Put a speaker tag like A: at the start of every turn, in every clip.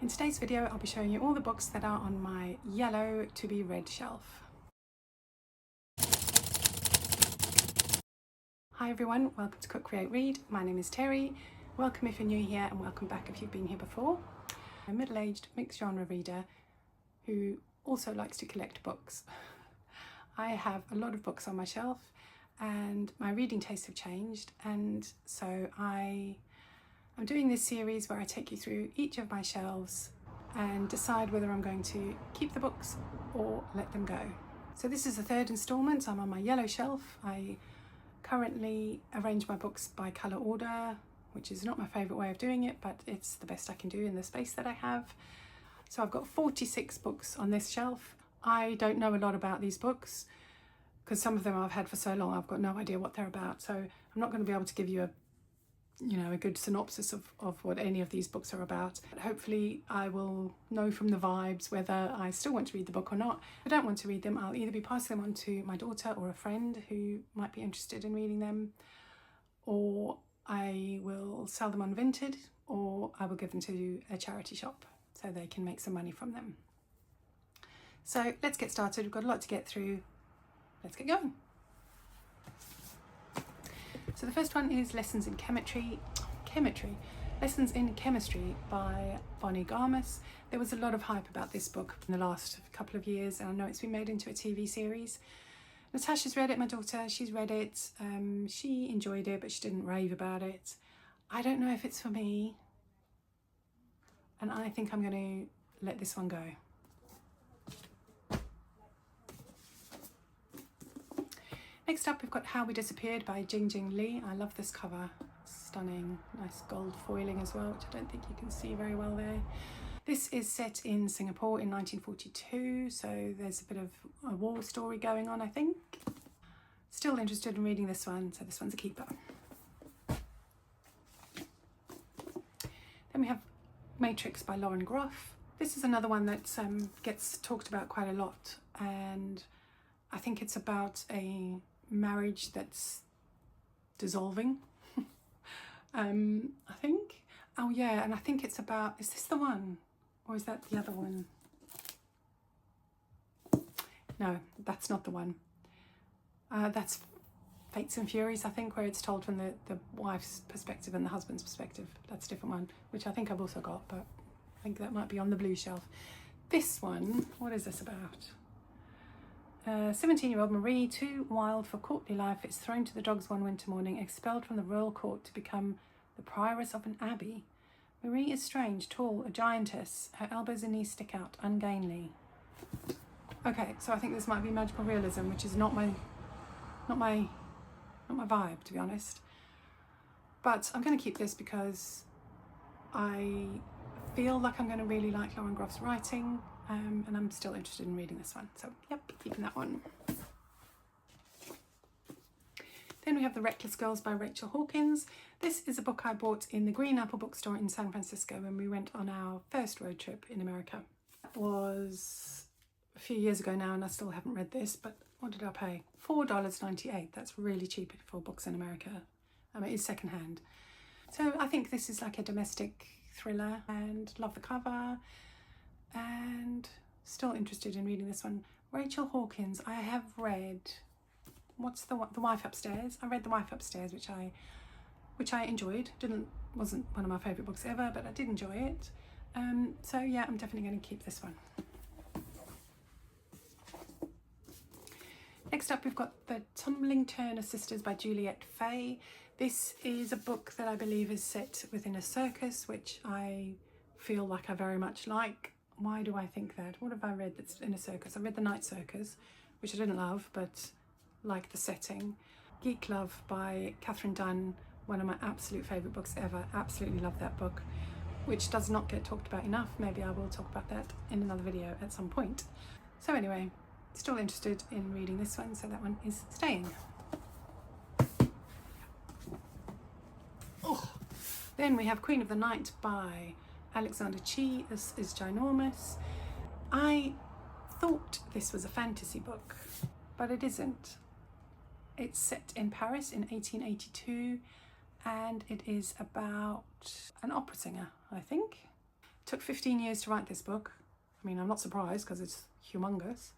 A: In today's video, I'll be showing you all the books that are on my yellow to be read shelf. Hi everyone, welcome to Cook, Create, Read. My name is Terry. Welcome if you're new here and welcome back if you've been here before. I'm a middle-aged mixed genre reader who also likes to collect books. I have a lot of books on my shelf and my reading tastes have changed, and so I'm doing this series where I take you through each of my shelves and decide whether I'm going to keep the books or let them go. So this is the third instalment. I'm on my yellow shelf. I currently arrange my books by colour order, which is not my favourite way of doing it, but it's the best I can do in the space that I have. So I've got 46 books on this shelf. I don't know a lot about these books because some of them I've had for so long I've got no idea what they're about. So I'm not going to be able to give you a good synopsis of what any of these books are about. But hopefully I will know from the vibes whether I still want to read the book or not. If I don't want to read them, I'll either be passing them on to my daughter or a friend who might be interested in reading them, or I will sell them on Vinted, or I will give them to a charity shop so they can make some money from them. So let's get started. We've got a lot to get through. Let's get going. So the first one is Lessons in Chemistry by Bonnie Garmus. There was a lot of hype about this book in the last couple of years, and I know it's been made into a TV series. Natasha's read it, my daughter, she's read it. She enjoyed it, but she didn't rave about it. I don't know if it's for me, and I think I'm going to let this one go. Next up, we've got How We Disappeared by Jing Li. I love this cover. Stunning, nice gold foiling as well, which I don't think you can see very well there. This is set in Singapore in 1942, so there's a bit of a war story going on, I think. Still interested in reading this one, so this one's a keeper. Then we have Matrix by Lauren Groff. This is another one that gets talked about quite a lot, and I think it's about a marriage that's dissolving. I think. Oh yeah, and I think it's about, is this the one? Or is that the other one? No, that's not the one. That's Fates and Furies, I think, where it's told from the wife's perspective and the husband's perspective. That's a different one, which I think I've also got, but I think that might be on the blue shelf. This one, what is this about? 17-year-old Marie, too wild for courtly life, is thrown to the dogs one winter morning, expelled from the royal court to become the prioress of an abbey. Marie is strange, tall, a giantess. Her elbows and knees stick out, ungainly. Okay, so I think this might be magical realism, which is not my vibe, to be honest. But I'm going to keep this because I feel like I'm going to really like Lauren Groff's writing. And I'm still interested in reading this one, so yep, keeping that one. Then we have The Reckless Girls by Rachel Hawkins. This is a book I bought in the Green Apple bookstore in San Francisco when we went on our first road trip in America. That was a few years ago now, and I still haven't read this, but what did I pay? $4.98. That's really cheap for books in America. It's secondhand. So I think this is like a domestic thriller, and love the cover. And still interested in reading this one. Rachel Hawkins, I have read, what's the Wife Upstairs? I read The Wife Upstairs, which I enjoyed. Wasn't one of my favourite books ever, but I did enjoy it. So yeah, I'm definitely going to keep this one. Next up, we've got The Tumbling Turner Sisters by Juliette Fay. This is a book that I believe is set within a circus, which I feel like I very much like. Why do I think that? What have I read that's in a circus? I read The Night Circus, which I didn't love, but like the setting. Geek Love by Catherine Dunn, one of my absolute favourite books ever. Absolutely love that book, which does not get talked about enough. Maybe I will talk about that in another video at some point. So anyway, still interested in reading this one, so that one is staying. Oh. Then we have Queen of the Night by Alexander Chi. This is ginormous. I thought this was a fantasy book, but it isn't. It's set in Paris in 1882, and it is about an opera singer, I think. Took 15 years to write this book. I mean, I'm not surprised because it's humongous.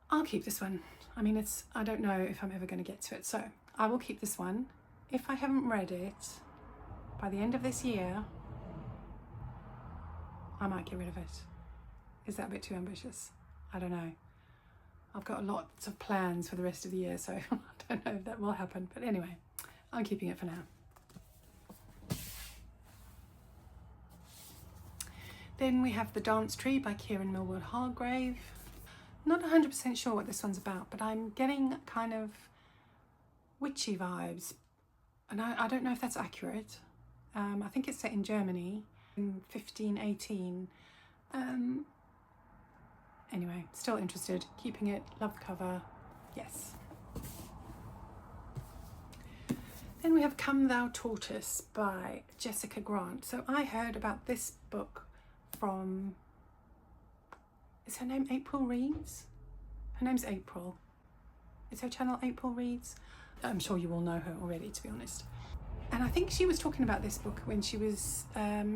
A: I'll keep this one. I mean, I don't know if I'm ever going to get to it, so I will keep this one. If I haven't read it by the end of this year, I might get rid of it. Is that a bit too ambitious? I don't know. I've got lots of plans for the rest of the year, so I don't know if that will happen. But anyway, I'm keeping it for now. Then we have The Dance Tree by Kieran Millward Hargrave. Not 100% sure what this one's about, but I'm getting kind of witchy vibes. And I don't know if that's accurate. I think it's set in Germany in 1518. Anyway, still interested, keeping it, love the cover, yes. Then we have Come Thou Tortoise by Jessica Grant. So I heard about this book from, is her name April Reads? Her name's April. Is her channel April Reads? I'm sure you all know her already, to be honest. And I think she was talking about this book when she was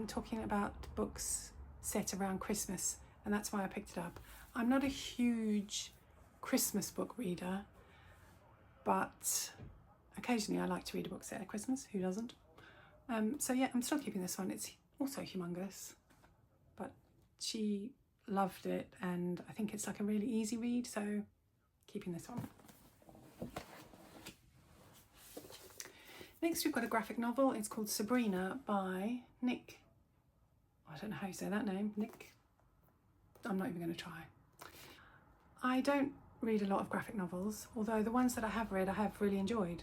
A: talking about books set around Christmas, and that's why I picked it up. I'm not a huge Christmas book reader, but occasionally I like to read a book set at Christmas. Who doesn't? So yeah, I'm still keeping this one. It's also humongous, but she loved it, and I think it's like a really easy read, so keeping this one. Next we've got a graphic novel. It's called Sabrina by Nick. I don't know how you say that name. Nick. I'm not even going to try. I don't read a lot of graphic novels, although the ones that I have read I have really enjoyed.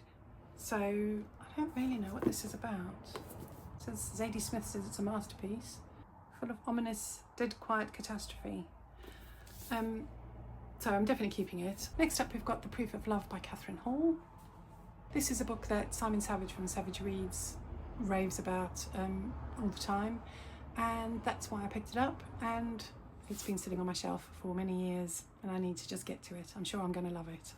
A: So I don't really know what this is about. It says Zadie Smith says it's a masterpiece, full of ominous, dead quiet catastrophe. So I'm definitely keeping it. Next up we've got The Proof of Love by Catherine Hall. This is a book that Simon Savage from Savage Reads raves about all the time, and that's why I picked it up, and it's been sitting on my shelf for many years and I need to just get to it. I'm sure I'm going to love it.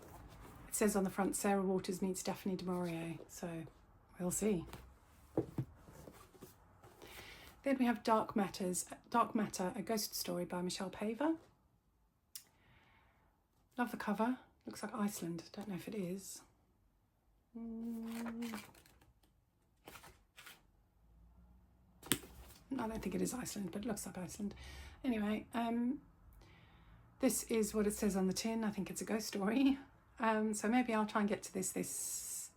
A: It says on the front, Sarah Waters meets Daphne du Maurier, so we'll see. Then we have Dark Matter, A Ghost Story by Michelle Paver. Love the cover. Looks like Iceland. Don't know if it is. I don't think it is Iceland, but it looks like Iceland. Anyway, this is what it says on the tin. I think it's a ghost story. So maybe I'll try and get to this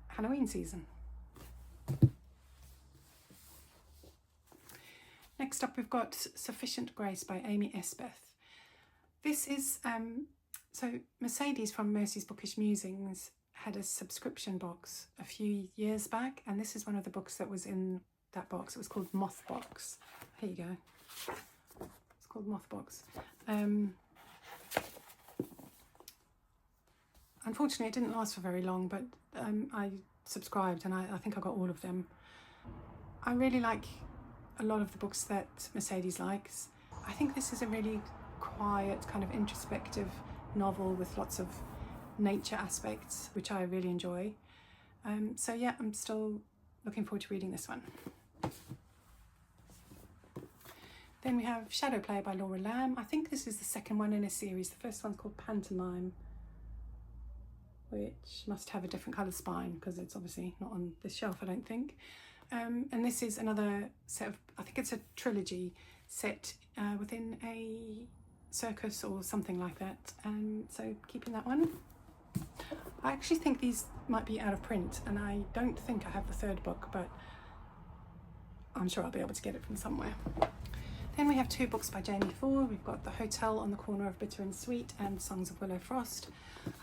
A: Halloween season. Next up we've got Sufficient Grace by Amy Esbeth. This is, so Mercedes from Mercy's Bookish Musings had a subscription box a few years back, and this is one of the books that was in that box. It was called Moth Box. Here you go. It's called Moth Box. Unfortunately, it didn't last for very long, but I subscribed and I think I got all of them. I really like a lot of the books that Mercedes likes. I think this is a really quiet, kind of introspective novel with lots of nature aspects, which I really enjoy. So yeah, I'm still looking forward to reading this one. Then we have Shadow Play by Laura Lamb. I think this is the second one in a series. The first one's called Pantomime, which must have a different coloured spine because it's obviously not on this shelf, I don't think. And this is another set of, I think it's a trilogy set within a circus or something like that. So keeping that one. I actually think these might be out of print, and I don't think I have the third book, but I'm sure I'll be able to get it from somewhere. Then we have two books by Jamie Ford. We've got The Hotel on the Corner of Bitter and Sweet and Songs of Willow Frost.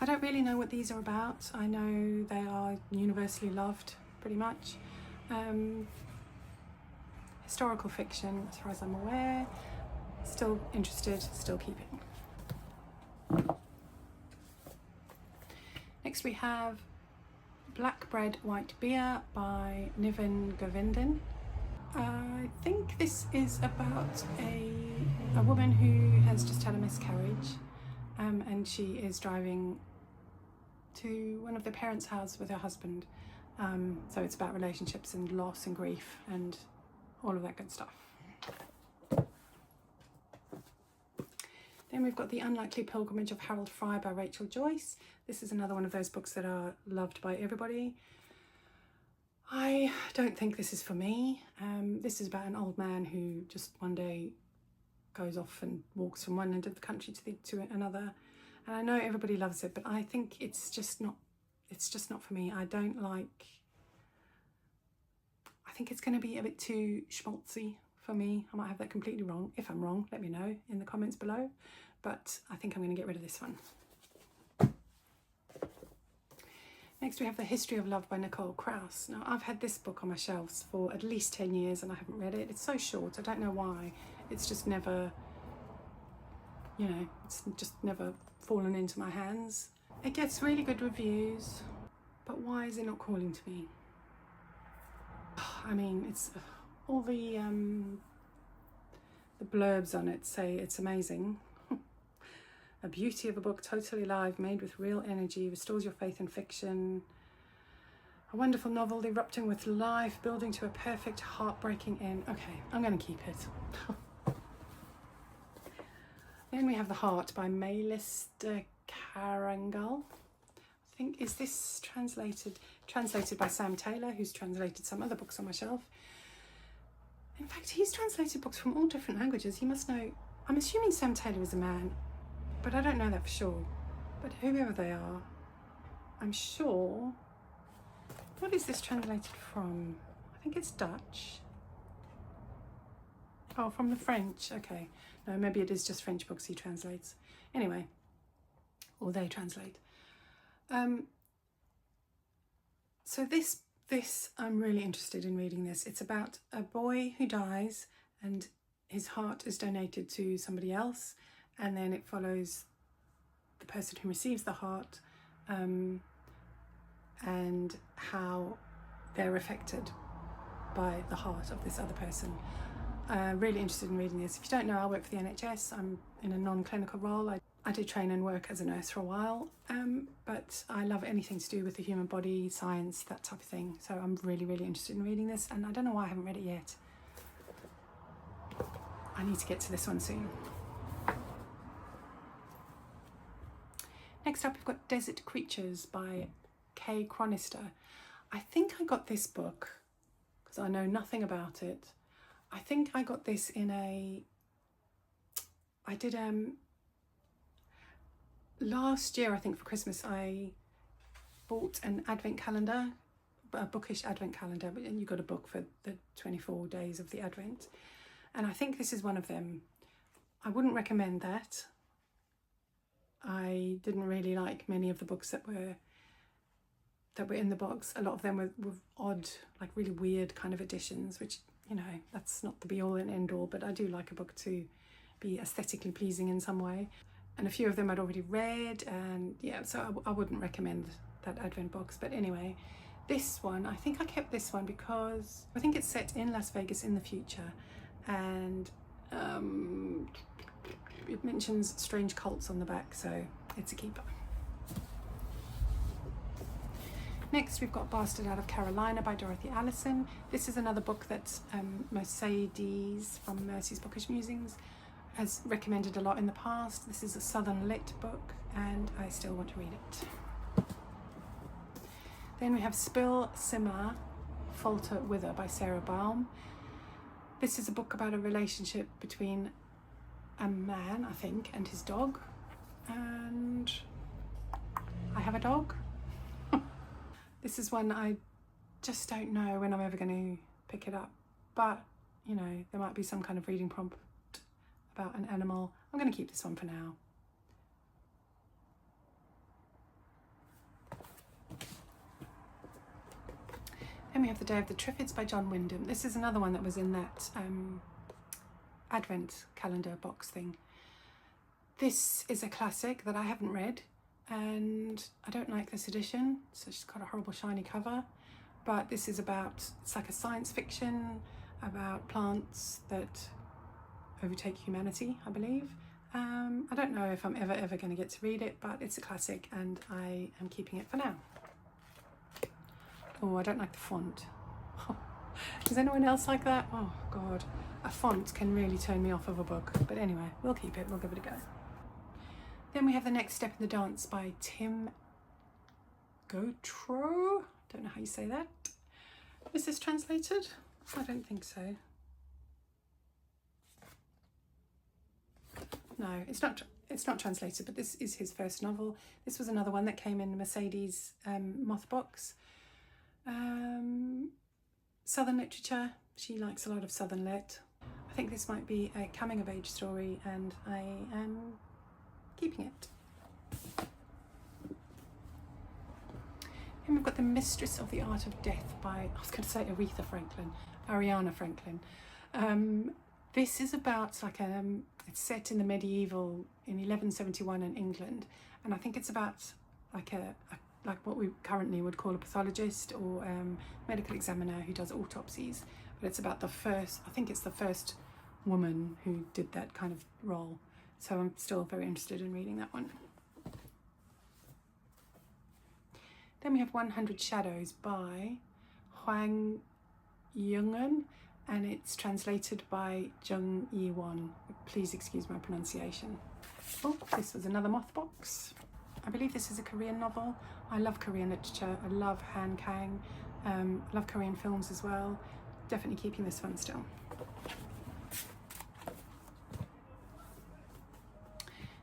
A: I don't really know what these are about. I know they are universally loved, pretty much. Historical fiction, as far as I'm aware. Still interested, still keeping. Next we have Black Bread, White Beer by Niven Govinden. I think this is about a woman who has just had a miscarriage, and she is driving to one of their parents' house with her husband. So it's about relationships and loss and grief and all of that good stuff. Then we've got The Unlikely Pilgrimage of Harold Fry by Rachel Joyce. This is another one of those books that are loved by everybody. I don't think this is for me. This is about an old man who just one day goes off and walks from one end of the country to another. And I know everybody loves it, but I think it's just not for me. I think it's going to be a bit too schmaltzy for me. I might have that completely wrong. If I'm wrong, let me know in the comments below. But I think I'm going to get rid of this one. Next we have The History of Love by Nicole Krauss. Now I've had this book on my shelves for at least 10 years and I haven't read it. It's so short, I don't know why. It's just never, it's just never fallen into my hands. It gets really good reviews, but why is it not calling to me? I mean, it's all the blurbs on it say it's amazing. A beauty of a book, totally alive, made with real energy, restores your faith in fiction. A wonderful novel erupting with life, building to a perfect, heartbreaking end. Okay, I'm going to keep it. Then we have The Heart by Maylis de Carangal. I think, is this translated by Sam Taylor, who's translated some other books on my shelf. In fact, he's translated books from all different languages. He must know. I'm assuming Sam Taylor is a man, but I don't know that for sure. But whoever they are, I'm sure. What is this translated from? I think it's Dutch. Oh, from the French. Okay. No, maybe it is just French books he translates. Anyway, or they translate. So this I'm really interested in reading this. It's about a boy who dies and his heart is donated to somebody else, and then it follows the person who receives the heart and how they're affected by the heart of this other person. Really interested in reading this. If you don't know, I work for the NHS. I'm in a non-clinical role. I did train and work as a nurse for a while, but I love anything to do with the human body, science, that type of thing. So I'm really, really interested in reading this, and I don't know why I haven't read it yet. I need to get to this one soon. Next up, we've got Desert Creatures by Kay Chronister. I think I got this book, because I know nothing about it. I think I got this in last year, I think for Christmas, I bought an advent calendar, a bookish advent calendar, and you got a book for the 24 days of the advent. And I think this is one of them. I wouldn't recommend that. I didn't really like many of the books that were in the box. A lot of them were odd, like really weird kind of editions, which, that's not the be all and end all, but I do like a book to be aesthetically pleasing in some way. And a few of them I'd already read, and yeah, so I wouldn't recommend that advent box. But anyway, this one, I think I kept this one because I think it's set in Las Vegas in the future, and it mentions strange cults on the back, so it's a keeper. Next, we've got Bastard Out of Carolina by Dorothy Allison. This is another book that Mercedes from Mercy's Bookish Musings has recommended a lot in the past. This is a Southern lit book, and I still want to read it. Then we have Spill, Simmer, Falter, Wither by Sarah Baum. This is a book about a relationship between a man, I think, and his dog. And I have a dog. This is one I just don't know when I'm ever going to pick it up. But, there might be some kind of reading prompt about an animal. I'm going to keep this one for now. Then we have The Day of the Triffids by John Wyndham. This is another one that was in that advent calendar box thing. This is a classic that I haven't read, and I don't like this edition. So it's got a horrible shiny cover, but this is it's like a science fiction about plants that overtake humanity, I believe. I don't know if I'm ever going to get to read it, but it's a classic and I am keeping it for now. Oh, I don't like the font. Is anyone else like that? Oh God, a font can really turn me off of a book. But anyway, we'll keep it, we'll give it a go. Then we have The Next Step in the Dance by Tim Gotro. Don't know how you say that. Is this translated? I don't think so. No, it's not translated, but this is his first novel. This was another one that came in Mercedes moth box. Southern literature. She likes a lot of Southern lit. I think this might be a coming of age story, and I am keeping it. And we've got The Mistress of the Art of Death by, I was going to say Ariana Franklin. This is about it's set in the medieval, in 1171 in England, and I think it's about like what we currently would call a pathologist or medical examiner who does autopsies, but it's about I think it's the first woman who did that kind of role. So I'm still very interested in reading that one. Then we have 100 Shadows by Huang Yungan, and it's translated by Jung Yi-won. Please excuse my pronunciation. Oh, this was another moth box. I believe this is a Korean novel. I love Korean literature. I love Han Kang. Love Korean films as well. Definitely keeping this one still.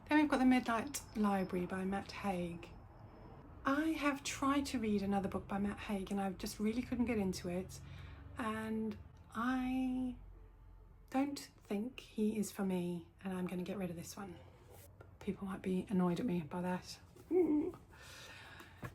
A: Then we've got The Midnight Library by Matt Haig. I have tried to read another book by Matt Haig and I just really couldn't get into it, and I don't think he is for me, and I'm going to get rid of this one. People might be annoyed at me by that.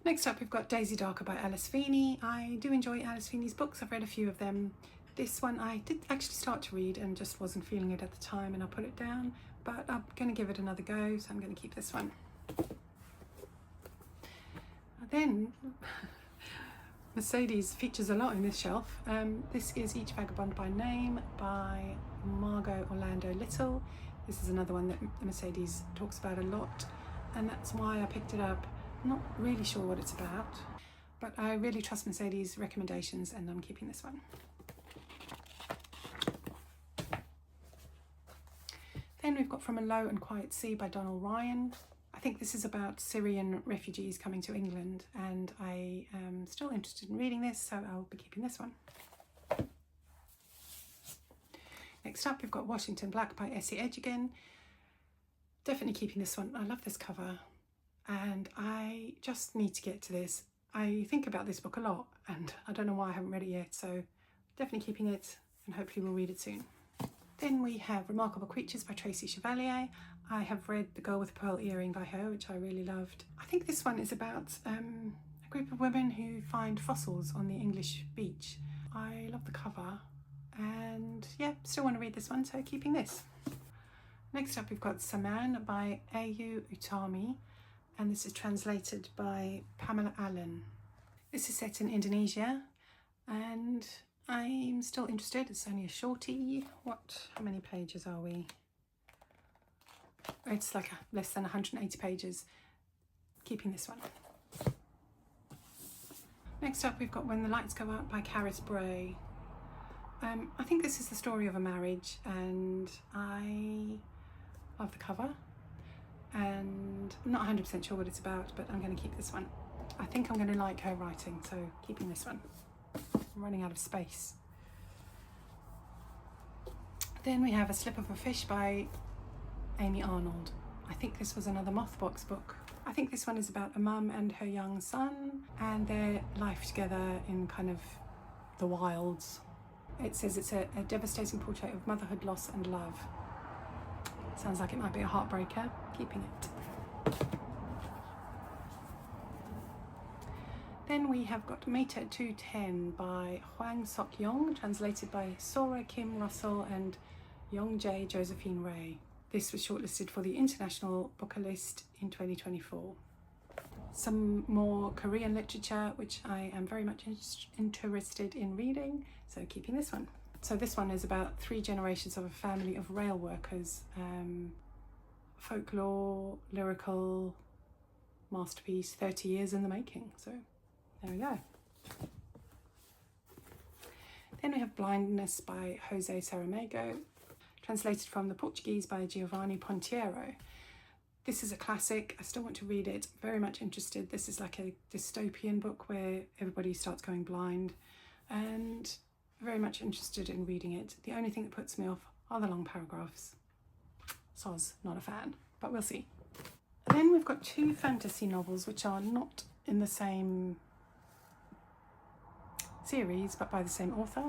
A: Next up we've got Daisy Darker by Alice Feeney. I do enjoy Alice Feeney's books. I've read a few of them. This one I did actually start to read and just wasn't feeling it at the time, and I put it down, but I'm going to give it another go, so I'm going to keep this one. Then Mercedes features a lot in this shelf. This is Each Vagabond by Name by Margot Orlando Little. This is another one that Mercedes talks about a lot, and that's why I picked it up. I'm not really sure what it's about, but I really trust Mercedes' recommendations, and I'm keeping this one. Then we've got From a Low and Quiet Sea by Donald Ryan. I think this is about Syrian refugees coming to England, and I am still interested in reading this, so I'll be keeping this one. Next up we've got Washington Black by Essie Edgigan. Definitely keeping this one. I love this cover and I just need to get to this. I think about this book a lot and I don't know why I haven't read it yet, so definitely keeping it, and hopefully we'll read it soon. Then we have Remarkable Creatures by Tracy Chevalier. I have read The Girl with a Pearl Earring by her, which I really loved. I think this one is about a group of women who find fossils on the English beach. I love the cover, and yeah, still want to read this one, so keeping this. Next up we've got Saman by Ayu Utami, and this is translated by Pamela Allen. This is set in Indonesia, and I'm still interested. It's only a shorty. How many pages are we? It's like less than 180 pages. Keeping this one. Next up we've got When the Lights Go Out by Caris Bray. I think this is the story of a marriage, and I love the cover, and I'm not 100% sure what it's about, but I'm going to keep this one. I think I'm going to like her writing, so keeping this one. I'm running out of space. Then we have A Slip of a Fish by Amy Arnold. I think this was another Mothbox book. I think this one is about a mum and her young son and their life together in kind of the wilds. It says it's a devastating portrait of motherhood, loss and love. Sounds like it might be a heartbreaker. Keeping it. Then we have got Meter 210 by Hwang Sok Yong, translated by Sora Kim Russell and Yong Jae Josephine Ray. This was shortlisted for the International Booker List in 2024. Some more Korean literature, which I am very much interested in reading, so keeping this one. So this one is about 3 generations of a family of rail workers. Folklore, lyrical, masterpiece, 30 years in the making. So there we go. Then we have Blindness by Jose Saramago, translated from the Portuguese by Giovanni Pontiero. This is a classic. I still want to read it. Very much interested. This is like a dystopian book where everybody starts going blind, and very much interested in reading it. The only thing that puts me off are the long paragraphs. Soz, not a fan, but we'll see. And then we've got two fantasy novels which are not in the same series but by the same author.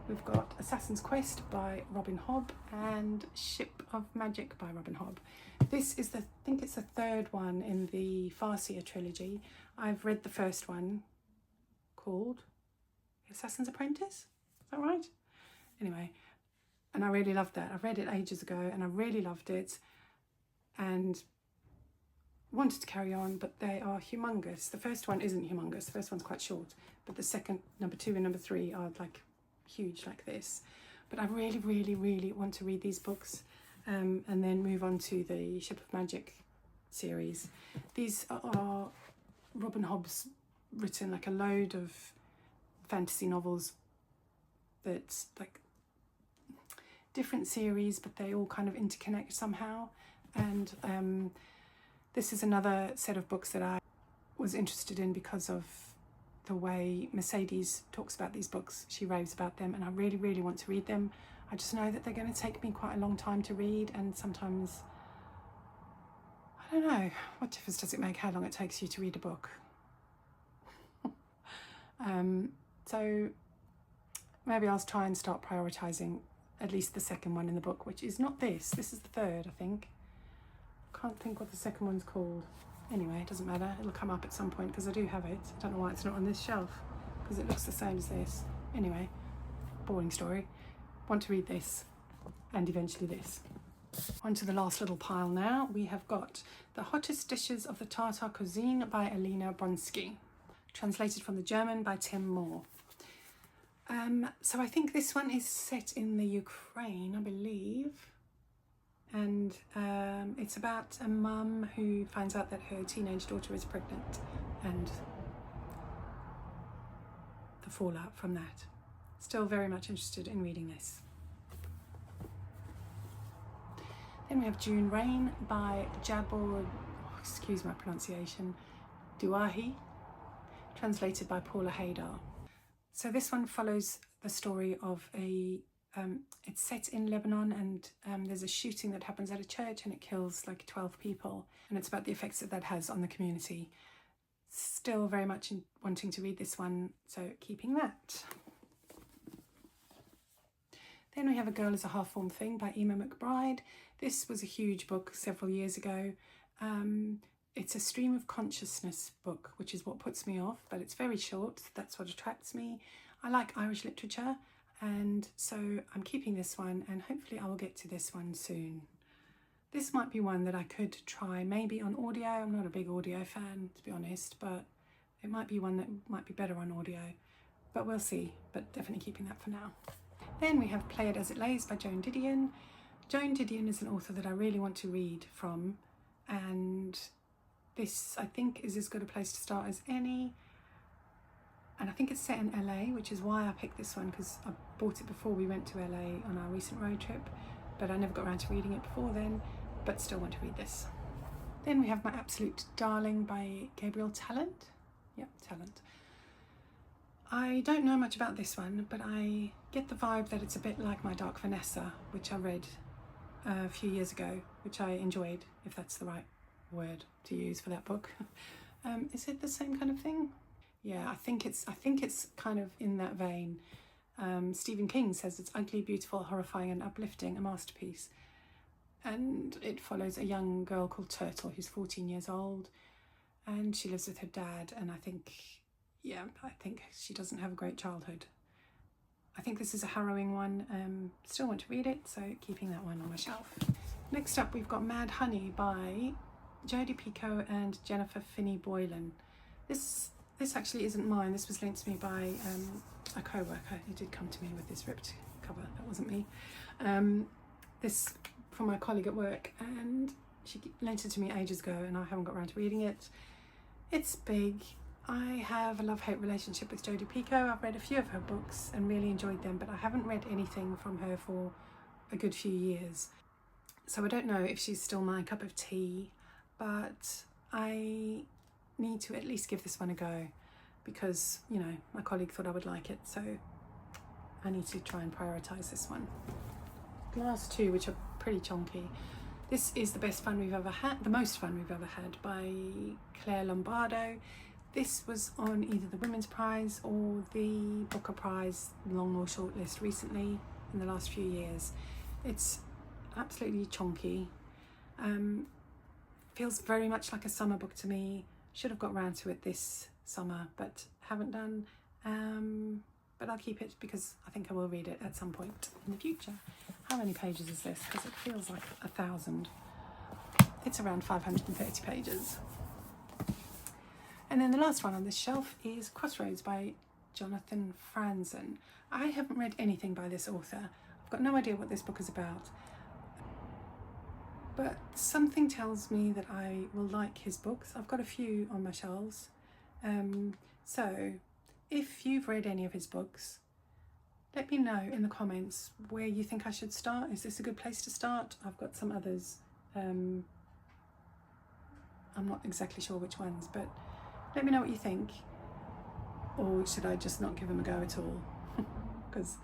A: We've got Assassin's Quest by Robin Hobb and Ship of Magic by Robin Hobb. This is I think it's the third one in the Farseer trilogy. I've read the first one called Assassin's Apprentice, is that right? Anyway, and I really loved that. I read it ages ago and I really loved it and wanted to carry on, but they are humongous. The first one isn't humongous, the first one's quite short, but the second, number 2 and number 3 are like huge like this. But I really, really, really want to read these books and then move on to the Ship of Magic series. These are Robin Hobb's written like a load of fantasy novels that's like different series, but they all kind of interconnect somehow. And this is another set of books that I was interested in because of the way Mercedes talks about these books. She raves about them and I really, really want to read them. I just know that they're going to take me quite a long time to read, and sometimes, I don't know, what difference does it make how long it takes you to read a book? So maybe I'll try and start prioritising at least the second one in the book, which is not this. This is the third, I think. Can't think what the second one's called. Anyway, it doesn't matter. It'll come up at some point because I do have it. I don't know why it's not on this shelf because it looks the same as this. Anyway, boring story. Want to read this and eventually this. On to the last little pile now. We have got The Hottest Dishes of the Tartar Cuisine by Alina Bronsky, translated from the German by Tim Moore. So I think this one is set in the Ukraine, I believe. And it's about a mum who finds out that her teenage daughter is pregnant and the fallout from that. Still very much interested in reading this. Then we have June Rain by Jabor, excuse my pronunciation, Duahi, translated by Paula Haydar. So this one follows the story of it's set in Lebanon, and there's a shooting that happens at a church and it kills like 12 people, and it's about the effects that has on the community. Still very much wanting to read this one, so keeping that. Then we have A Girl is a Half-Formed Thing by Emma McBride. This was a huge book several years ago. It's a stream of consciousness book, which is what puts me off, but it's very short. That's what attracts me. I like Irish literature, and so I'm keeping this one, and hopefully I will get to this one soon. This might be one that I could try maybe on audio. I'm not a big audio fan, to be honest, but it might be one that might be better on audio, but we'll see. But definitely keeping that for now. Then we have Play It As It Lays by Joan Didion. Joan Didion is an author that I really want to read from, and this I think is as good a place to start as any. And I think it's set in LA, which is why I picked this one, because I bought it before we went to LA on our recent road trip, but I never got around to reading it before then, but still want to read this. Then we have My Absolute Darling by Gabriel Talent. Yep, Talent. I don't know much about this one, but I get the vibe that it's a bit like My Dark Vanessa, which I read a few years ago, which I enjoyed, if that's the right word to use for that book. Is it the same kind of thing? Yeah, I think it's kind of in that vein. Stephen King says it's ugly, beautiful, horrifying and uplifting, a masterpiece. And it follows a young girl called Turtle who's 14 years old, and she lives with her dad, and I think she doesn't have a great childhood. I think this is a harrowing one. Still want to read it, so keeping that one on my shelf. Next up, we've got Mad Honey by Jodie Picoult and Jennifer Finney Boylan. This actually isn't mine. This was linked to me by a co-worker who did come to me with this ripped cover. That wasn't me. This from my colleague at work, and she lent it to me ages ago, and I haven't got around to reading it. It's big. I have a love-hate relationship with Jodi Picoult. I've read a few of her books and really enjoyed them, but I haven't read anything from her for a good few years. So I don't know if she's still my cup of tea, but I need to at least give this one a go because, you know, my colleague thought I would like it, so I need to try and prioritise this one. The last two, which are pretty chunky. This is The Best Fun We've Ever Had, The Most Fun We've Ever Had by Claire Lombardo. This was on either the Women's Prize or the Booker Prize long or short list recently in the last few years. It's absolutely chunky. Feels very much like a summer book to me. Should have got around to it this summer, but haven't done. But I'll keep it because I think I will read it at some point in the future. How many pages is this? Because it feels like 1,000. It's around 530 pages. And then the last one on this shelf is Crossroads by Jonathan Franzen. I haven't read anything by this author. I've got no idea what this book is about. But something tells me that I will like his books. I've got a few on my shelves. So if you've read any of his books, let me know in the comments where you think I should start. Is this a good place to start? I've got some others. I'm not exactly sure which ones, but let me know what you think. Or should I just not give him a go at all? Because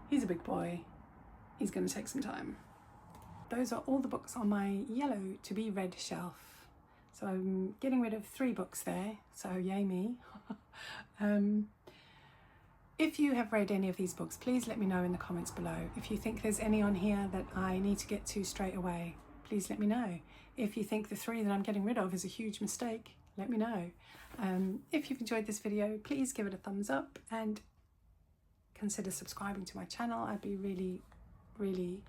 A: he's a big boy. He's going to take some time. Those are all the books on my yellow to be read shelf. So I'm getting rid of 3 books there, so yay me. If you have read any of these books, please let me know in the comments below. If you think there's any on here that I need to get to straight away, please let me know. If you think the 3 that I'm getting rid of is a huge mistake, let me know. If you've enjoyed this video, please give it a thumbs up and consider subscribing to my channel. I'd be really, really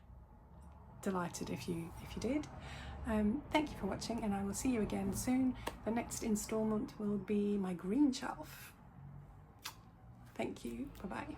A: delighted if you did. Thank you for watching, and I will see you again soon. The next installment will be my green shelf. Thank you. Bye-bye.